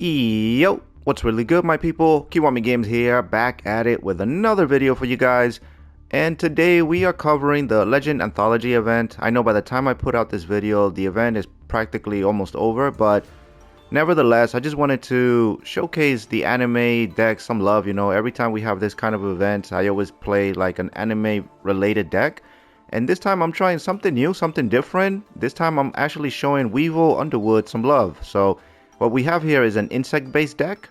Yo, what's really good, my people? Kiwami Games here, back at it with another video for you guys. And today we are covering the Legend Anthology event. I know by the time I put out this video, the event is practically almost over, but nevertheless, I just wanted to showcase the anime deck some love. You know, every time we have this kind of event, I always play like an anime related deck. And this time I'm trying something new, something different. This time I'm actually showing Weevil Underwood some love. So what we have here is an insect-based deck,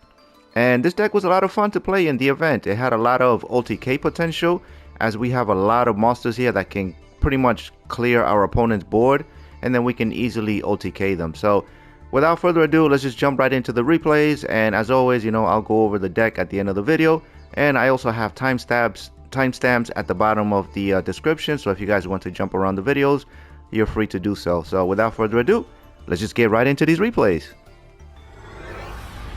and this deck was a lot of fun to play in the event. It had a lot of OTK potential, as we have a lot of monsters here that can pretty much clear our opponent's board, and then we can easily OTK them. So without further ado, let's just jump right into the replays, and as always, you know, I'll go over the deck at the end of the video, and I also have timestamps at the bottom of the description, so if you guys want to jump around the videos, you're free to do so. So without further ado, let's just get right into these replays.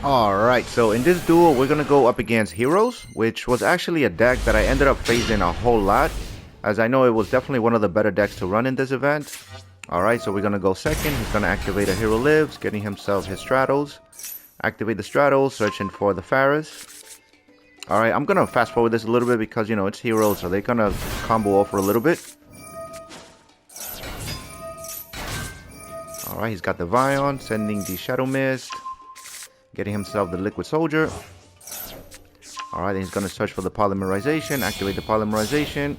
Alright, so in this duel, we're going to go up against Heroes, which was actually a deck that I ended up phasing a whole lot, as I know it was definitely one of the better decks to run in this event. Alright, so we're going to go second. He's going to activate a Hero Lives, getting himself his Stratos. Activate the Stratos, searching for the Pharos. Alright, I'm going to fast forward this a little bit because, you know, it's Heroes, so they're going to combo off for a little bit. Alright, he's got the Vion, sending the Shadow Mist. Getting himself the Liquid Soldier. Alright, then he's going to search for the Polymerization, activate the Polymerization,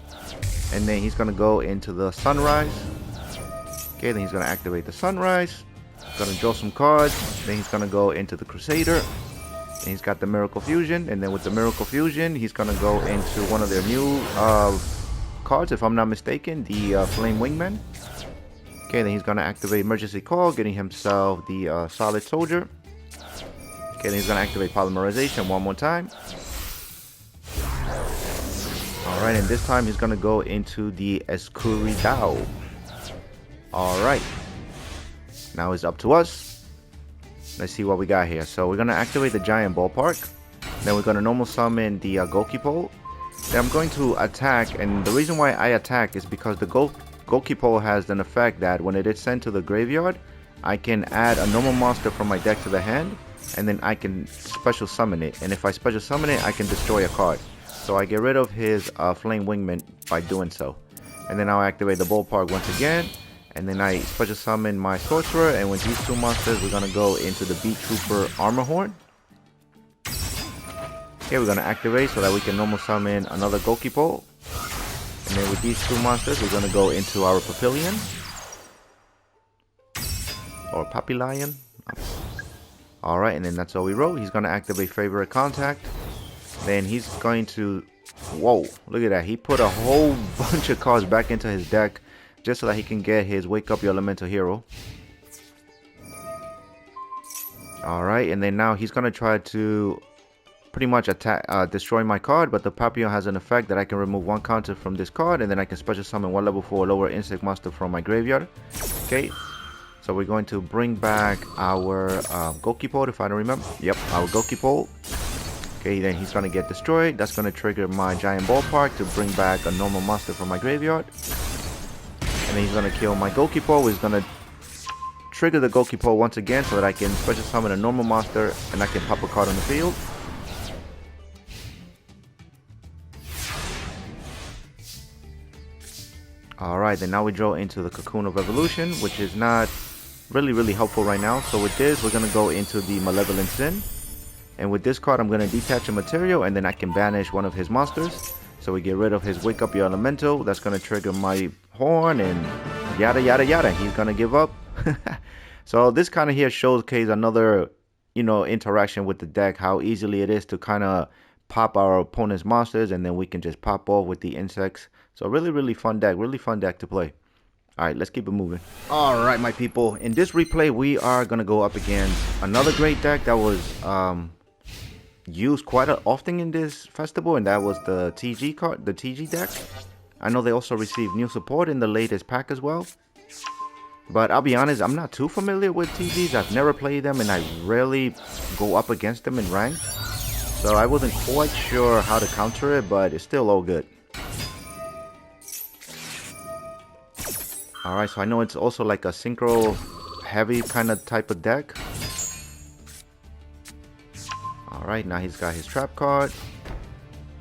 and then he's going to go into the Sunrise. Okay, then he's going to activate the Sunrise. Going to draw some cards. Then he's going to go into the Crusader. And he's got the Miracle Fusion, and then with the Miracle Fusion, he's going to go into one of their new cards, if I'm not mistaken, the Flame Wingman. Okay, then he's going to activate Emergency Call, getting himself the Solid Soldier. Okay, then he's going to activate Polymerization one more time. Alright, and this time he's going to go into the Escuridao. Alright. Now it's up to us. Let's see what we got here. So we're going to activate the Giant Ballpark. Then we're going to normal summon the Gokipole. Then I'm going to attack, and the reason why I attack is because the Gokipole has an effect that when it is sent to the graveyard, I can add a normal monster from my deck to the hand, and then I can special summon it, and if I special summon it, I can destroy a card. So I get rid of his Flame Wingman by doing so. And then I'll activate the Ballpark once again, and then I special summon my Sorcerer, and with these two monsters, we're going to go into the Beat Trooper Armor Horn. Okay, we're going to activate so that we can normal summon another Gokipole. And then with these two monsters, we're going to go into our Papillion. Or Papillion. Alright, and then that's all we wrote. He's going to activate Favorite Contact. Then he's going to... Whoa, look at that. He put a whole bunch of cards back into his deck just so that he can get his Wake Up Your Elemental Hero. Alright, and then now he's going to try to pretty much attack, destroy my card, but the Papillon has an effect that I can remove one counter from this card, and then I can special summon one level 4 lower insect monster from my graveyard. Okay. So we're going to bring back our Gokipole, if I don't remember. Yep, our Gokipole. Okay, then he's going to get destroyed. That's going to trigger my Giant Ballpark to bring back a normal monster from my graveyard. And then he's going to kill my Gokipole. He's going to trigger the Gokipole once again so that I can special summon a normal monster and I can pop a card on the field. Alright, then now we draw into the Cocoon of Evolution, which is not really helpful right now. So with this, we're going to go into the Malevolent Sin. And with this card, I'm going to detach a material, and then I can banish one of his monsters. So we get rid of his Wake Up Your Elemental. That's going to trigger my Horn, and yada yada yada. He's going to give up. So this kind of here showcase another, you know, interaction with the deck. How easily it is to kind of pop our opponent's monsters, and then we can just pop off with the insects. So really fun deck. Really fun deck to play. Alright, let's keep it moving. Alright, my people. In this replay, we are going to go up against another great deck that was used quite often in this festival, and that was the TG card, the TG deck. I know they also received new support in the latest pack as well. But I'll be honest, I'm not too familiar with TGs. I've never played them, and I rarely go up against them in ranked. So I wasn't quite sure how to counter it, but it's still all good. Alright, so I know it's also like a synchro heavy kind of type of deck. Alright, now he's got his trap card.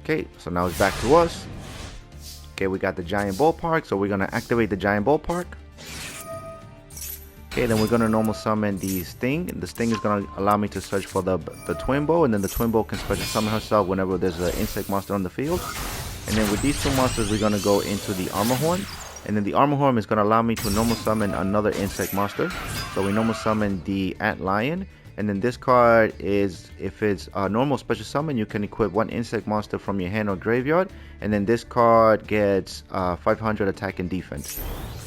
Okay, so now it's back to us. Okay, we got the giant ballpark, so we're gonna activate the giant ballpark. Okay, then we're gonna normal summon the Sting. The Sting is gonna allow me to search for the Twin Bow, and then the Twin Bow can special summon herself whenever there's an insect monster on the field. And then with these two monsters, we're gonna go into the Armor Horn, and then the Armor Horn is gonna allow me to normal summon another insect monster. So we normal summon the Ant Lion, and then this card is, if it's a normal special summon, you can equip one insect monster from your hand or graveyard, and then this card gets 500 attack and defense.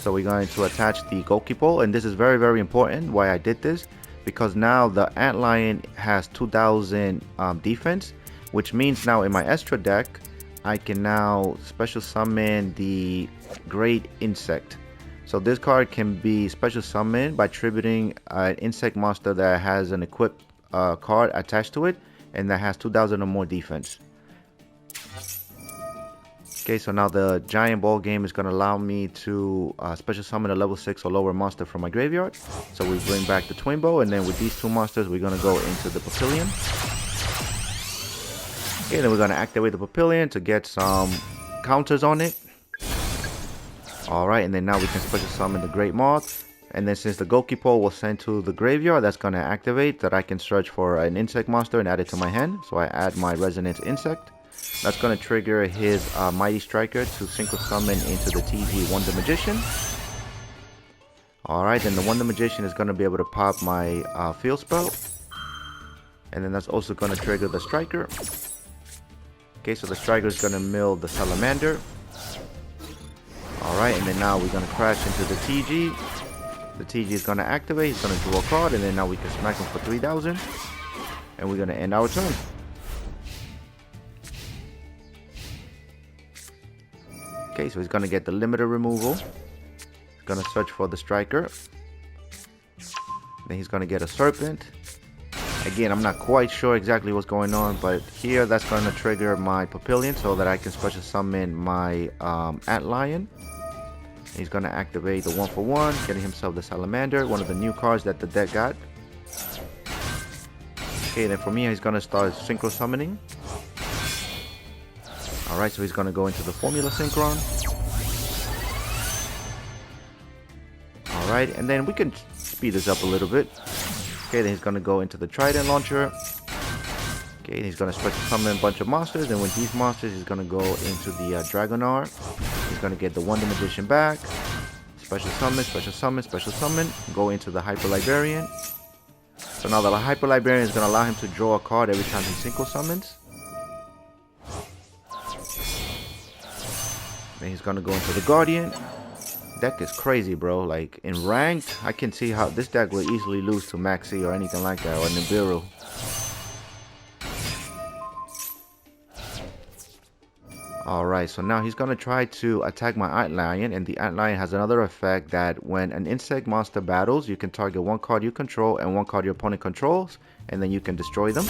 So we're going to attach the goalkeeper, and this is very, very important why I did this, because now the Ant Lion has 2000 defense, which means now in my extra deck I can now special summon the Great Insect. So this card can be special summoned by tributing an insect monster that has an equipped card attached to it and that has 2000 or more defense. Okay, so now the giant ball game is going to allow me to special summon a level 6 or lower monster from my graveyard. So we bring back the Twin Bow, and then with these two monsters we're going to go into the Pavilion. Okay, then we're going to activate the Pavilion to get some counters on it. Alright, and then now we can special summon the Great Moth. And then since the goalkeeper was sent to the graveyard, that's going to activate that I can search for an insect monster and add it to my hand. So I add my Resonance Insect. That's going to trigger his Mighty Striker to synchro summon into the TG Wonder Magician. Alright, then the Wonder Magician is going to be able to pop my field spell. And then that's also going to trigger the Striker. Okay, so the Striker is going to mill the Salamander. Alright, and then now we're going to crash into the TG. The TG is going to activate, he's going to draw a card, and then now we can smack him for 3000. And we're going to end our turn. Okay, so he's going to get the limiter removal. He's going to search for the Striker. Then he's going to get a Serpent. Again, I'm not quite sure exactly what's going on, but here that's going to trigger my Pavilion so that I can special summon my Ant Lion. He's going to activate the 1-for-1, getting himself the Salamander, one of the new cards that the deck got. Okay, then from here he's going to start synchro summoning. Alright, so he's going to go into the Formula Synchron. Alright, and then we can speed this up a little bit. Okay, then he's going to go into the Trident Launcher. Okay, he's going to special summon a bunch of monsters, and with these monsters he's going to go into the Dragonar. He's going to get the Wonder Magician back. Special summon, special summon, special summon. Go into the Hyper Librarian. So now the Hyper Librarian is going to allow him to draw a card every time he synchro summons. Then he's going to go into the Guardian. Deck is crazy, bro. Like in ranked, I can see how this deck will easily lose to Maxi or anything like that, or Nibiru. Alright, so now he's going to try to attack my Ant Lion, and the Ant Lion has another effect that when an insect monster battles, you can target one card you control and one card your opponent controls, and then you can destroy them.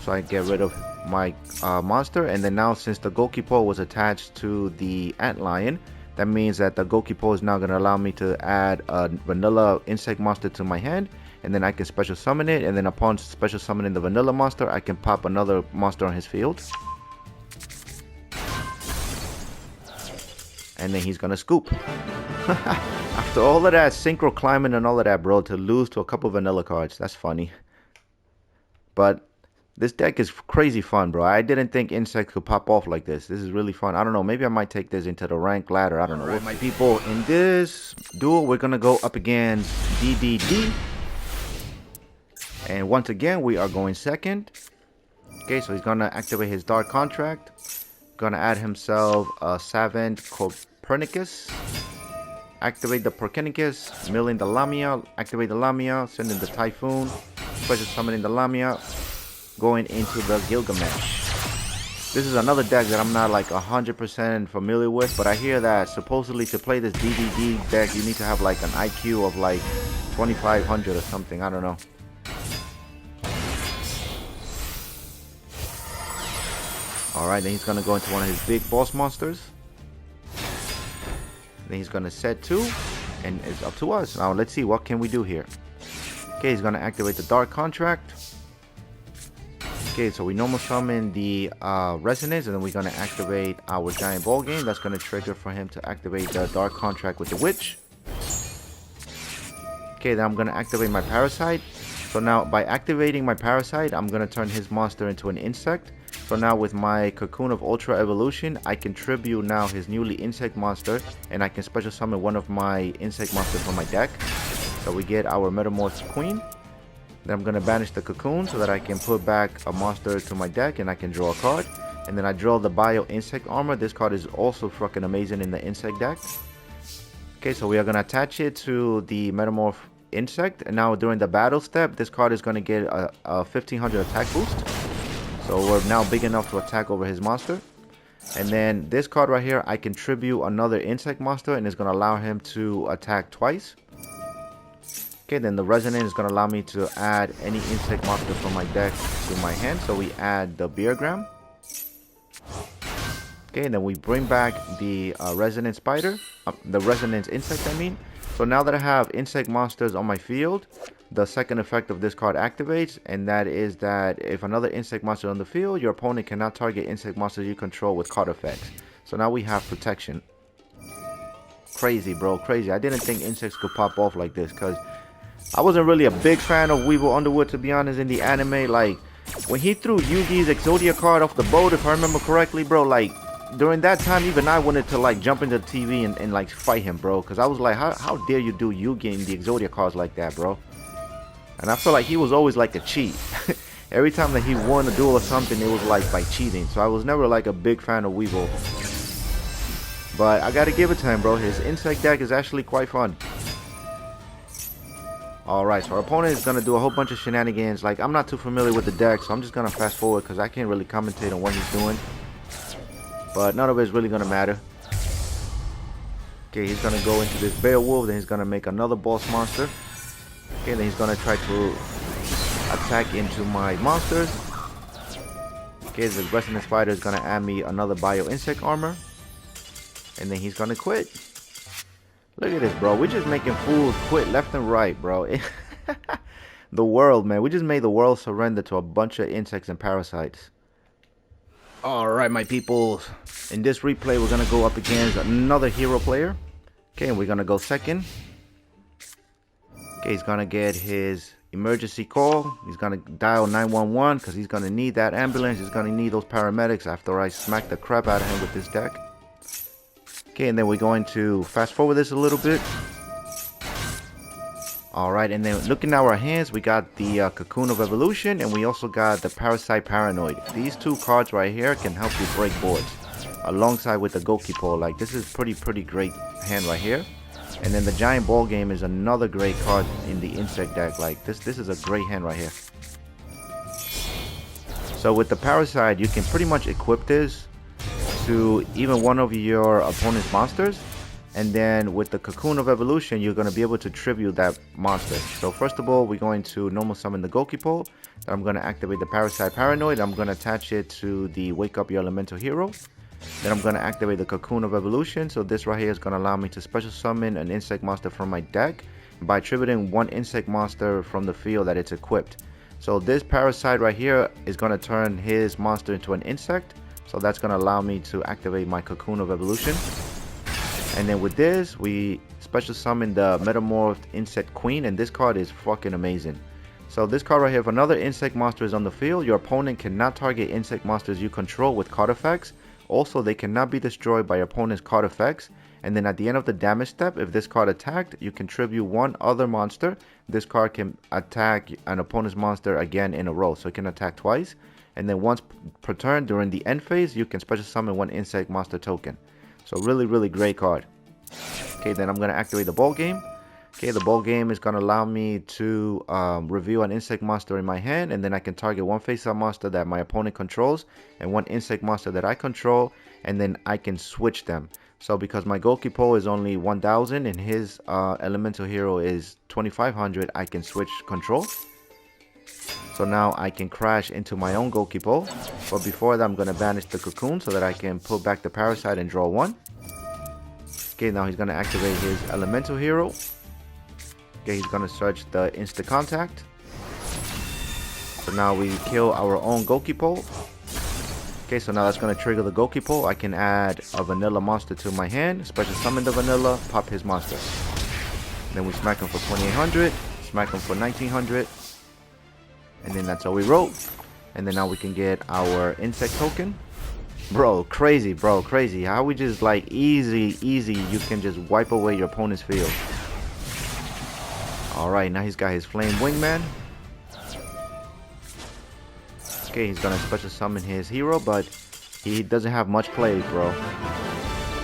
So I get rid of my monster, and then now since the goalkeeper was attached to the Ant Lion, that means that the goalkeeper is now going to allow me to add a vanilla insect monster to my hand, and then I can special summon it, and then upon special summoning the vanilla monster, I can pop another monster on his field. And then he's gonna scoop. After all of that synchro climbing and all of that, bro, to lose to a couple vanilla cards, that's funny. But this deck is crazy fun, bro. I didn't think insects could pop off like this. This is really fun. I don't know, maybe I might take this into the rank ladder. I don't know. Alright, my people, in this duel, we're gonna go up against DDD. And once again, we are going second. Okay, so he's gonna activate his Dark Contract. Gonna add himself a Savant Copernicus. Activate the Copernicus, mill in the Lamia, activate the Lamia, send in the Typhoon, special summoning the Lamia, going into the Gilgamesh. This is another deck that I'm not like 100% familiar with, but I hear that supposedly to play this DDD deck you need to have like an IQ of like 2500 or something, I don't know. Alright, then he's going to go into one of his big boss monsters. Then he's going to set 2. And it's up to us. Now let's see, what can we do here? Okay, he's going to activate the Dark Contract. Okay, so we normal summon the Resonance, and then we're gonna activate our Giant Ball Game. That's gonna trigger for him to activate the Dark Contract with the Witch. Okay, then I'm gonna activate my Parasite. So now by activating my Parasite, I'm gonna turn his monster into an insect. So now with my Cocoon of Ultra Evolution, I can tribute now his newly insect monster, and I can special summon one of my insect monsters from my deck. So we get our Metamorph Queen. Then I'm gonna banish the Cocoon so that I can put back a monster to my deck and I can draw a card. And then I draw the Bio Insect Armor. This card is also fucking amazing in the insect deck. Okay, so we are gonna attach it to the Metamorph Insect, and now during the battle step, this card is gonna get a 1500 attack boost. So we're now big enough to attack over his monster. And then this card right here, I can tribute another insect monster, and it's gonna allow him to attack twice. Okay, then the Resonance is gonna allow me to add any insect monster from my deck to my hand. So we add the Beergram. Okay, and then we bring back the Resonance Spider, the Resonance Insect, I mean. So now that I have insect monsters on my field, the second effect of this card activates, and that is that if another insect monster on the field, your opponent cannot target insect monsters you control with card effects. So now we have protection. Crazy, bro, crazy. I didn't think insects could pop off like this, because I wasn't really a big fan of Weevil Underwood, to be honest, in the anime. Like, when he threw Yugi's Exodia card off the boat, if I remember correctly, bro, like, during that time, even I wanted to, like, jump into the TV and like, fight him, bro. Because I was like, how dare you do Yugi in the Exodia cards like that, bro? And I feel like he was always, like, a cheat. Every time that he won a duel or something, it was, like, by cheating. So I was never, like, a big fan of Weevil. But I gotta give it to him, bro. His insect deck is actually quite fun. Alright, so our opponent is going to do a whole bunch of shenanigans. Like, I'm not too familiar with the deck, so I'm just going to fast forward because I can't really commentate on what he's doing. But none of it is really going to matter. Okay, he's going to go into this Beowulf, then he's going to make another boss monster. Okay, then he's going to try to attack into my monsters. Okay, the Resonance Spider is going to add me another Bio Insect Armor. And then he's going to quit. Look at this, bro. We're just making fools quit left and right, bro. The world, man. We just made the world surrender to a bunch of insects and parasites. Alright, my people. In this replay, we're going to go up against another hero player. Okay, and we're going to go second. Okay, he's going to get his emergency call. He's going to dial 911 because he's going to need that ambulance. He's going to need those paramedics after I smack the crap out of him with this deck. Okay, and then we're going to fast forward this a little bit. Alright, and then looking at our hands, we got the Cocoon of Evolution, and we also got the Parasite Paranoid. These two cards right here can help you break boards, alongside with the Goalkeeper. Like, this is pretty great hand right here. And then the Giant Ball Game is another great card in the insect deck. Like, this is a great hand right here. So with the Parasite, you can pretty much equip this to even one of your opponent's monsters, and then with the Cocoon of Evolution, you're going to be able to tribute that monster. So first of all, we're going to normal summon the Goalkeeper. Then I'm going to activate the Parasite Paranoid. I'm going to attach it to the Wake Up Your Elemental Hero. Then I'm going to activate the Cocoon of Evolution. So this right here is going to allow me to special summon an insect monster from my deck by attributing one insect monster from the field that it's equipped. So this Parasite right here is going to turn his monster into an insect. So that's going to allow me to activate my Cocoon of Evolution. And then with this, we special summon the Metamorphed Insect Queen. And this card is fucking amazing. So this card right here, if another insect monster is on the field, your opponent cannot target insect monsters you control with card effects. Also, they cannot be destroyed by your opponent's card effects. And then at the end of the damage step, if this card attacked, you contribute one other monster. This card can attack an opponent's monster again in a row. So it can attack twice. And then once per turn during the end phase, you can special summon one insect monster token. So really great card. Okay, then I'm going to activate the Ball Game. Okay, the Ball Game is going to allow me to reveal an insect monster in my hand. And then I can target one face-up monster that my opponent controls and one insect monster that I control. And then I can switch them. So because my Goalkeeper is only 1000 and his elemental hero is 2500, I can switch control. So now I can crash into my own Goalkeeper. But before that, I'm going to banish the Cocoon so that I can put back the Parasite and draw one. Okay, now he's going to activate his elemental hero. Okay, he's going to search the Insta Contact. So now we kill our own Gokipo. Okay, so now that's going to trigger the Gokipo. I can add a vanilla monster to my hand, special summon the vanilla, pop his monster. Then we smack him for 2800, smack him for 1900. And then that's how we roll. And then now we can get our insect token. Bro, crazy, bro, crazy. How we just like easy, you can just wipe away your opponent's field. Alright, now he's got his flame wingman. Okay, he's gonna special summon his hero, but he doesn't have much play, bro.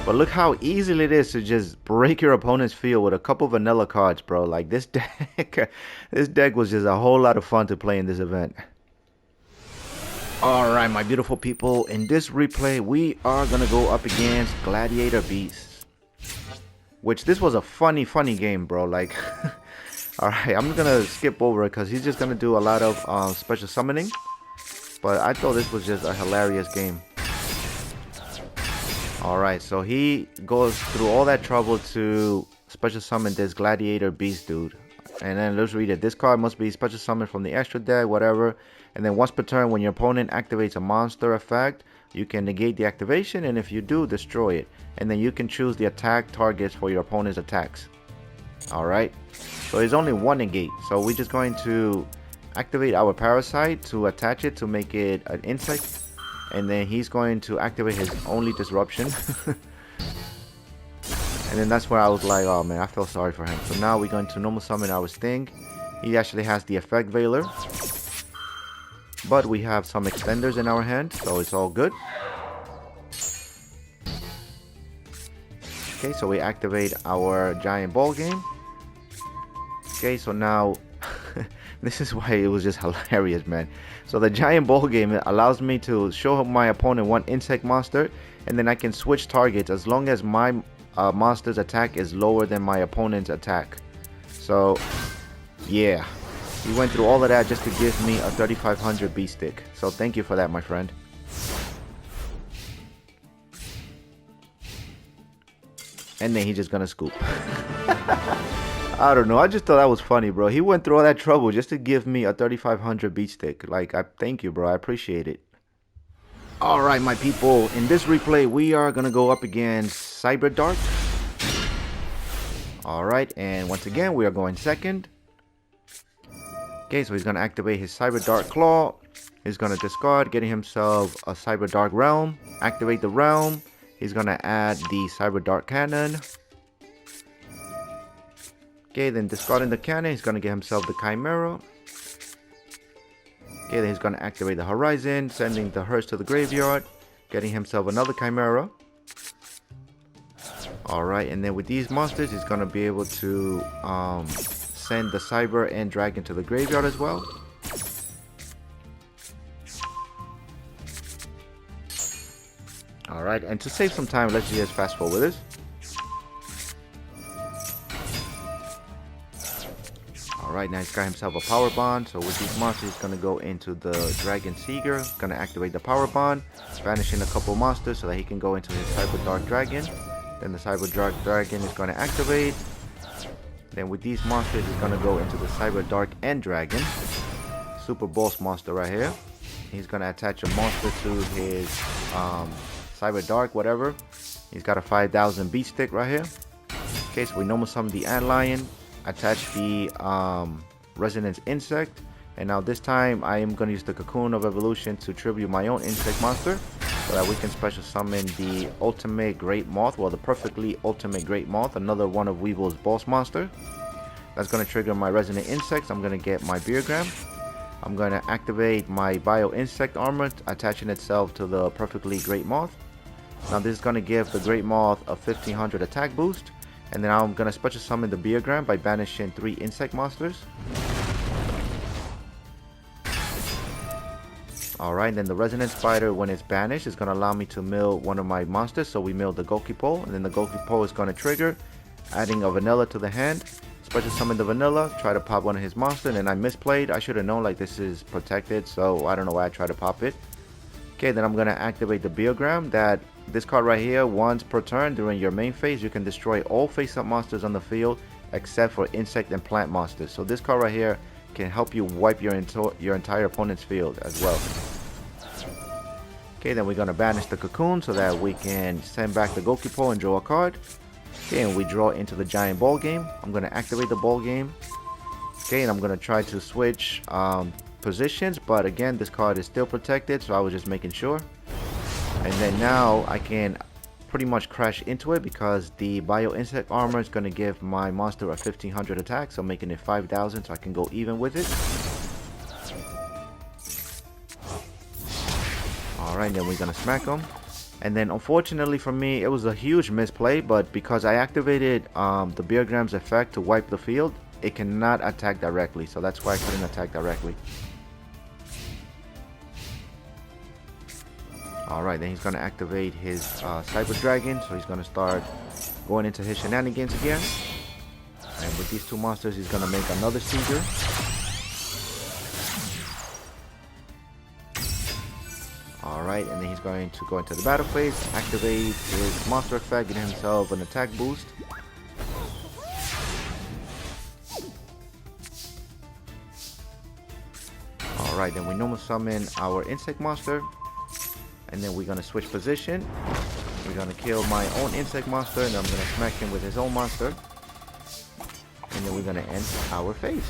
But look how easy it is to just break your opponent's field with a couple vanilla cards, bro. Like this deck, this deck was just a whole lot of fun to play in this event. Alright, my beautiful people, in this replay, we are gonna go up against Gladiator Beast. Which, this was a funny game, bro. Like, alright, I'm gonna skip over it because he's just gonna do a lot of special summoning. But I thought this was just a hilarious game. Alright, so he goes through all that trouble to special summon this Gladiator Beast dude. And then let's read it. This card must be special summoned from the extra deck, whatever. And then once per turn, when your opponent activates a monster effect, you can negate the activation, and if you do, destroy it. And then you can choose the attack targets for your opponent's attacks. Alright, so there's only one negate. So we're just going to activate our parasite to attach it to make it an insect. And then he's going to activate his only disruption. And then that's where I was like, oh man, I feel sorry for him. So now we're going to normal summon our Sting. He actually has the effect Veiler. But we have some extenders in our hand, so it's all good. Okay, so we activate our giant ball game. Okay, so now this is why it was just hilarious, man. So the giant ball game allows me to show my opponent one insect monster, and then I can switch targets as long as my monster's attack is lower than my opponent's attack. So yeah, he went through all of that just to give me a 3500 beast stick. So thank you for that, my friend. And then he's just gonna scoop. I don't know, I just thought that was funny, bro. He went through all that trouble just to give me a 3500 beat stick. Like, I thank you, bro. I appreciate it. Alright, my people. In this replay, we are going to go up against Cyberdark. Alright, and once again, we are going second. Okay, so he's going to activate his Cyberdark Claw. He's going to discard, getting himself a Cyberdark Realm. Activate the Realm. He's going to add the Cyberdark Cannon. Okay, then discarding the cannon, he's going to get himself the Chimera. Okay, then he's going to activate the Horizon, sending the Hearse to the graveyard, getting himself another Chimera. Alright, and then with these monsters, he's going to be able to send the Cyber and Dragon to the graveyard as well. Alright, and to save some time, let's just fast forward this. Alright, now he's got himself a Power Bond. So with these monsters, he's going to go into the Dragon Seeger. Going to activate the Power Bond, banishing a couple monsters so that he can go into his Cyberdark Dragon. Then the Cyberdark Dragon is going to activate. Then with these monsters, he's going to go into the Cyberdark End Dragon. Super boss monster right here. He's going to attach a monster to his Cyberdark, whatever. He's got a 5000 beat stick right here. Okay, so we normal summon the Antlion. Attach the Resonance Insect, and now this time I am going to use the Cocoon of Evolution to tribute my own insect monster so that we can special summon the Ultimate Great Moth, well, the Perfectly Ultimate Great Moth, another one of Weevil's boss monster. That's going to trigger my Resonant Insects. I'm going to get my Beergram. I'm going to activate my Bio Insect Armor, attaching itself to the Perfectly Great Moth. Now this is going to give the Great Moth a 1500 attack boost. And then I'm going to special summon the Beergram by banishing 3 insect monsters. Alright, then the Resonant Spider, when it's banished, is going to allow me to mill one of my monsters. So we mill the Gokipo, and then the Gokipo is going to trigger, adding a Vanilla to the hand. Special summon the Vanilla, try to pop one of his monsters, and I misplayed. I should have known like this is protected, so I don't know why I tried to pop it. Okay, then I'm going to activate the Beergram. That this card right here, once per turn during your main phase, you can destroy all face-up monsters on the field except for insect and plant monsters. So this card right here can help you wipe your entire opponent's field as well. Okay, then we're gonna banish the cocoon so that we can send back the Gokipo and draw a card. Okay, and we draw into the giant ball game. I'm gonna activate the ball game. Okay, and I'm gonna try to switch positions, but again, this card is still protected, so I was just making sure. And then now I can pretty much crash into it because the bio insect armor is going to give my monster a 1500 attack, so making it 5000, so I can go even with it. Alright, then we're going to smack him. And then unfortunately for me, it was a huge misplay, but because I activated the Beer Grams effect to wipe the field, it cannot attack directly, so that's why I couldn't attack directly. Alright, then he's going to activate his Cyber Dragon, so he's going to start going into his shenanigans again. And with these two monsters, he's going to make another Seizure. Alright, and then he's going to go into the battle phase, activate his monster effect, get himself an attack boost. Alright, then we normal summon our insect monster. And then we're going to switch position. We're going to kill my own insect monster, and I'm going to smack him with his own monster. And then we're going to end our phase.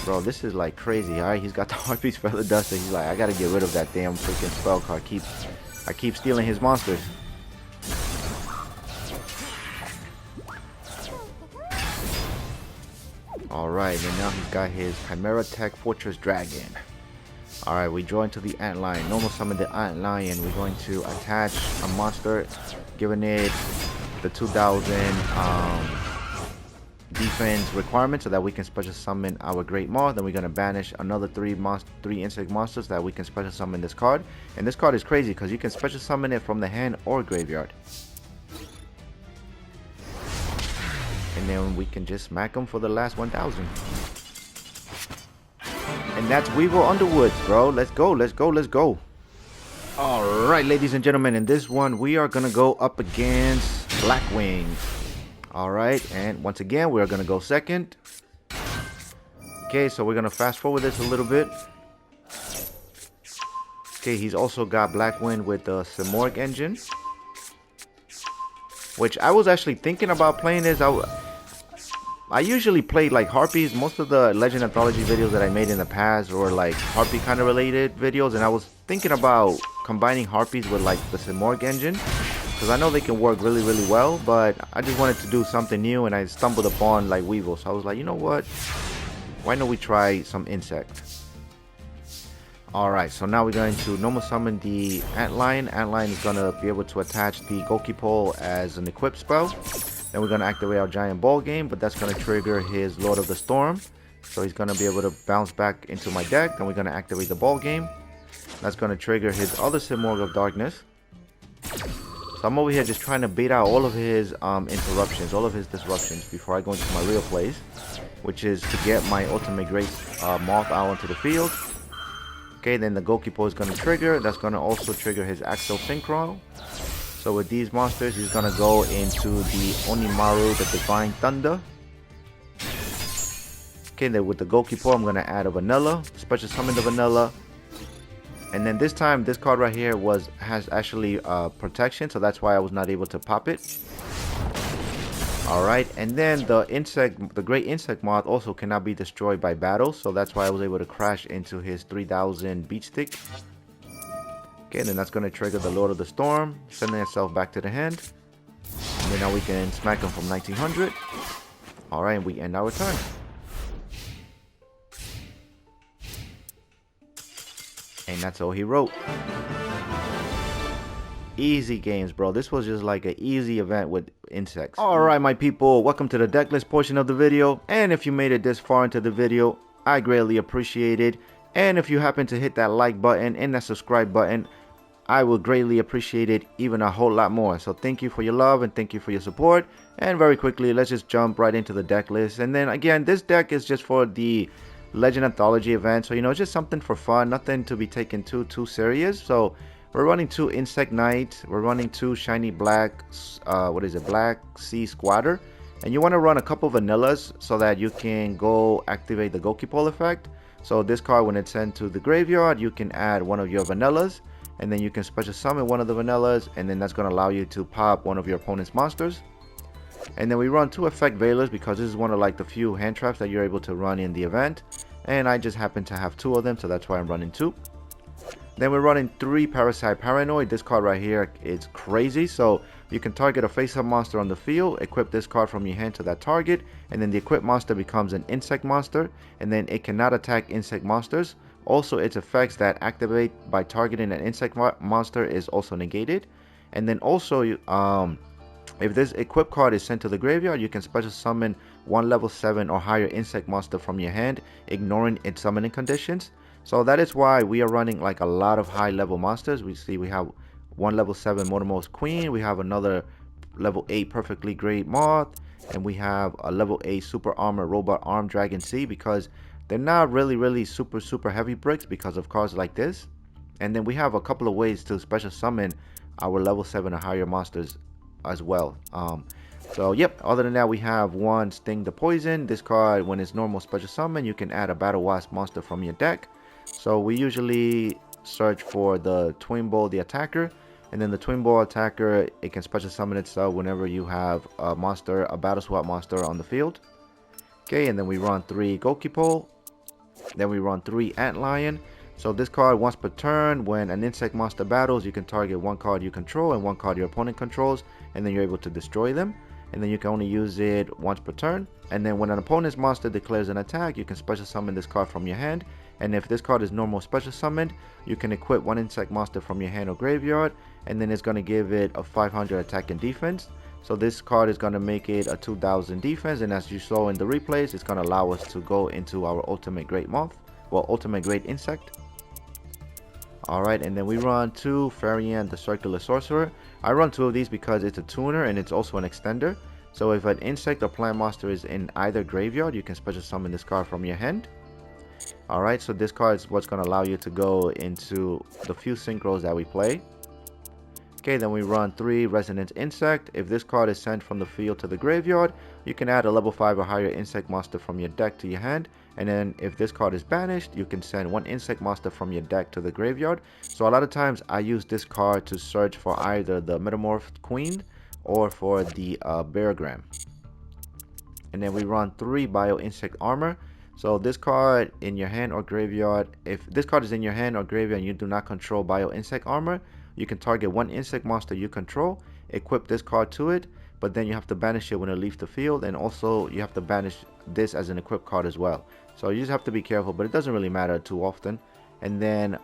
Bro, this is like crazy. Alright, he's got the Harpy's Feather Duster. He's like, I got to get rid of that damn freaking spell card. I keep stealing his monsters. Alright, and now he's got his Chimera Tech Fortress Dragon. Alright, we draw into the Ant Lion. Normal summon the Ant Lion. We're going to attach a monster, giving it the 2000 defense requirement so that we can special summon our Great Moth. Then we're going to banish another three insect monsters that we can special summon this card. And this card is crazy because you can special summon it from the hand or graveyard. And then we can just smack them for the last 1000. And that's Weevil Underwoods, bro. Let's go, let's go, let's go. Alright, ladies and gentlemen, in this one, we are going to go up against Blackwings. Alright, and once again, we are going to go second. Okay, so we're going to fast forward this a little bit. Okay, he's also got Blackwing with the Simorgh engine. Which I was actually thinking about playing this. I usually play like Harpies. Most of the Legend Anthology videos that I made in the past were like Harpy kind of related videos. And I was thinking about combining Harpies with like the Simorgh engine. Because I know they can work really, really well. But I just wanted to do something new. And I stumbled upon like Weevil. So I was like, you know what? Why don't we try some insect? Alright, so now we're going to normal summon the Ant Lion. Ant Lion is going to be able to attach the Gokipo as an equipped spell. Then we're going to activate our Giant Ball Game, but that's going to trigger his Lord of the Storm. So he's going to be able to bounce back into my deck. Then we're going to activate the Ball Game. That's going to trigger his other Simorgh of Darkness. So I'm over here just trying to bait out all of his interruptions, all of his disruptions before I go into my real plays. Which is to get my Ultimate Great Moth out onto the field. Okay, then the Gokipo is going to trigger. That's going to also trigger his Axial Synchro. So with these monsters, he's going to go into the Onimaru, the Divine Thunder. Okay, then with the Gokipo, I'm going to add a Vanilla. Special summon the Vanilla. And then this time, this card right here has actually protection. So that's why I was not able to pop it. Alright, and then the Great Insect Moth also cannot be destroyed by battle, so that's why I was able to crash into his 3000 Beat Stick. Okay, then that's going to trigger the Lord of the Storm, sending itself back to the hand. And then now we can smack him from 1900. Alright, and we end our turn. And that's all he wrote. Easy games, bro. This was just like an easy event with insects. Alright, my people, welcome to the deck list portion of the video. And if you made it this far into the video, I greatly appreciate it. And if you happen to hit that like button and that subscribe button, I will greatly appreciate it even a whole lot more. So thank you for your love and thank you for your support. And very quickly, let's just jump right into the deck list. And then again, this deck is just for the Legend Anthology event. So, you know, it's just something for fun, nothing to be taken too serious. So We're running 2 Insect Knight. We're running 2 Shiny Black, Black Sea Squatter. And you want to run a couple vanillas so that you can go activate the Gokipole effect. So this card, when it's sent to the graveyard, you can add one of your vanillas. And then you can special summon one of the vanillas. And then that's going to allow you to pop one of your opponent's monsters. And then we run 2 Effect Veilers because this is one of like the few hand traps that you're able to run in the event. And I just happen to have 2 of them, so that's why I'm running 2. Then we're running 3 Parasite Paranoid. This card right here is crazy. So you can target a face-up monster on the field, equip this card from your hand to that target, and then the equipped monster becomes an insect monster, and then it cannot attack insect monsters. Also, its effects that activate by targeting an insect monster is also negated. And then also, if this equipped card is sent to the graveyard, you can special summon 1 level 7 or higher insect monster from your hand, ignoring its summoning conditions. So that is why we are running like a lot of high level monsters. We see we have 1 level 7 Motormost Queen, we have another level 8 Perfectly Great Moth, and we have a level 8 Super Armor Robot Arm Dragon Sea, because they're not really super heavy bricks because of cards like this. And then we have a couple of ways to special summon our level 7 or higher monsters as well. So yep, other than that, we have 1 Sting the Poison. This card, when it's normal special summon, you can add a Battle Wasp monster from your deck. So we usually search for the Twin Bow the attacker, and then the Twin Bow attacker, it can special summon itself whenever you have a monster, a battle swap monster on the field. Okay, and then we run 3 Gokipole, then we run 3 Antlion. So this card, once per turn, when an insect monster battles, you can target 1 card you control and 1 card your opponent controls, and then you're able to destroy them. And then you can only use it once per turn. And then when an opponent's monster declares an attack, you can special summon this card from your hand. And if this card is normal special summoned, you can equip 1 insect monster from your hand or graveyard, and then it's going to give it a 500 attack and defense. So this card is going to make it a 2000 defense, and as you saw in the replays, it's going to allow us to go into our ultimate great moth, well, ultimate great insect. Alright, and then we run 2 Farian the Circular Sorcerer. I run 2 of these because it's a tuner and it's also an extender. So if an insect or plant monster is in either graveyard, you can special summon this card from your hand. Alright, so this card is what's going to allow you to go into the few synchros that we play. Okay, then we run 3 Resonance Insect. If this card is sent from the field to the graveyard, you can add a level 5 or higher insect monster from your deck to your hand. And then if this card is banished, you can send 1 insect monster from your deck to the graveyard. So a lot of times I use this card to search for either the Metamorphed Queen or for the Beargram. And then we run 3 Bio Insect Armor. So this card in your hand or graveyard, if this card is in your hand or graveyard and you do not control Bio Insect Armor, you can target 1 insect monster you control, equip this card to it, but then you have to banish it when it leaves the field, and also you have to banish this as an equipped card as well. So you just have to be careful, but it doesn't really matter too often. And then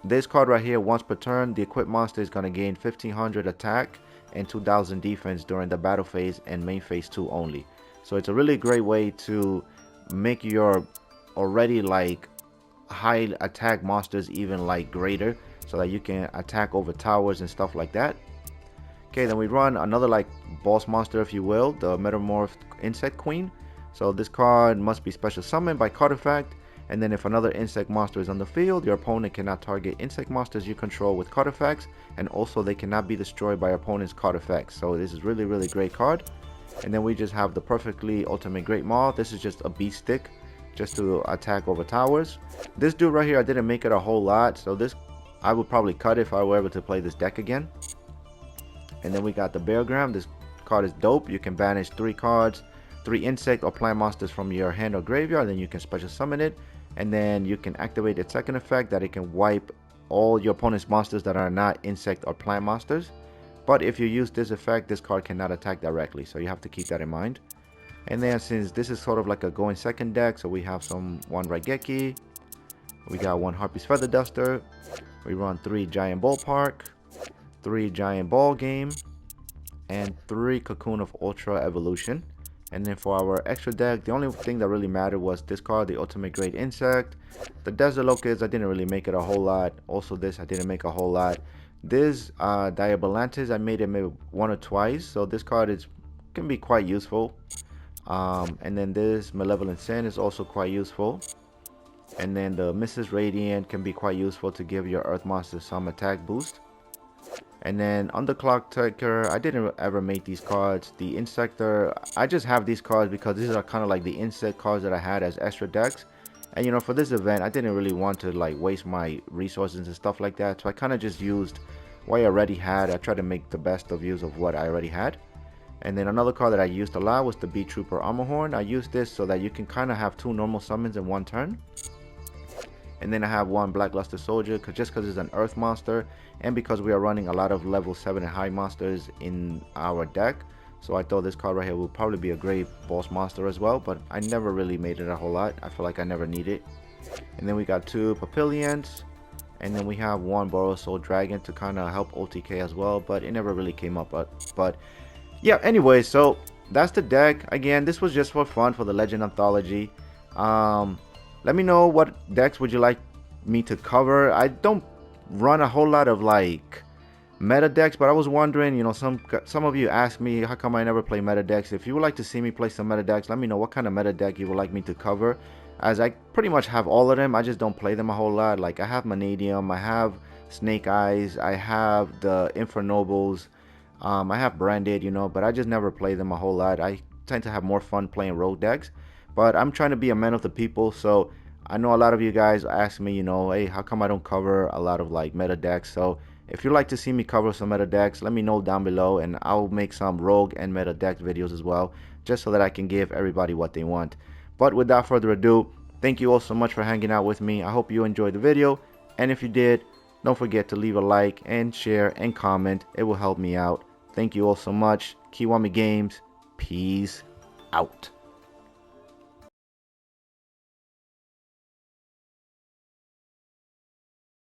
this card right here, once per turn, the equipped monster is going to gain 1500 attack and 2000 defense during the battle phase and main phase 2 only. So it's a really great way to make your already like high attack monsters even like greater, so that you can attack over towers and stuff like that. Okay, then we run another like boss monster, if you will, the Metamorphed Insect Queen. So this card must be special summoned by card effect, and then if another insect monster is on the field, your opponent cannot target insect monsters you control with card effects, and also they cannot be destroyed by your opponent's card effects. So this is really great card. And then we just have the Perfectly Ultimate Great Moth. This is just a beast stick just to attack over towers. This dude right here, I didn't make it a whole lot, so this I would probably cut if I were able to play this deck again. And then we got the Beargram. This card is dope. You can banish 3 cards, 3 insect or plant monsters from your hand or graveyard, then you can special summon it, and then you can activate its second effect that it can wipe all your opponent's monsters that are not insect or plant monsters. But if you use this effect, this card cannot attack directly, so you have to keep that in mind. And then since this is sort of like a going second deck, so we have 1 Raigeki, we got 1 Harpy's Feather Duster, we run 3 Giant Ballpark, 3 Giant Ball Game, and 3 Cocoon of Ultra Evolution. And then for our extra deck, the only thing that really mattered was this card, the Ultimate Great Insect. The Desert Locust, I didn't really make it a whole lot. Also this, I didn't make a whole lot. This Diabolantis, I made it maybe 1 or twice, so this card can be quite useful. And then this Malevolent Sin is also quite useful. And then the Mrs. Radiant can be quite useful to give your Earth monster some attack boost. And then Underclock Taker, I didn't ever make these cards. The Insector, I just have these cards because these are kind of like the insect cards that I had as extra decks. And you know, for this event, I didn't really want to like waste my resources and stuff like that. So I kind of just used what I already had. I tried to make the best of use of what I already had. And then another card that I used a lot was the Beat Trooper Armorhorn. I used this so that you can kind of have 2 normal summons in one turn. And then I have 1 Blackluster Soldier just because it's an Earth monster, and because we are running a lot of level 7 and high monsters in our deck. So I thought this card right here will probably be a great boss monster as well, but I never really made it a whole lot. I feel like I never need it. And then we got 2 Papillions, and then we have 1 Borrowed Soul Dragon to kind of help OTK as well, but it never really came up. But yeah, anyway, so that's the deck. Again, this was just for fun for the Legend Anthology. Let me know what decks would you like me to cover. I don't run a whole lot of like meta decks, but I was wondering, you know, some of you asked me how come I never play meta decks. If you would like to see me play some meta decks, let me know what kind of meta deck you would like me to cover, as I pretty much have all of them. I just don't play them a whole lot. Like I have Vanadium, I have Snake Eyes, I have the Infernobles, I have Branded, you know, but I just never play them a whole lot. I tend to have more fun playing rogue decks. But I'm trying to be a man of the people, so I know a lot of you guys ask me, you know, hey, how come I don't cover a lot of like meta decks? So if you'd like to see me cover some meta decks, let me know down below, and I'll make some rogue and meta deck videos as well, just so that I can give everybody what they want. But without further ado, thank you all so much for hanging out with me. I hope you enjoyed the video, and if you did, don't forget to leave a like and share and comment. It will help me out. Thank you all so much. Kiwami Games, peace out.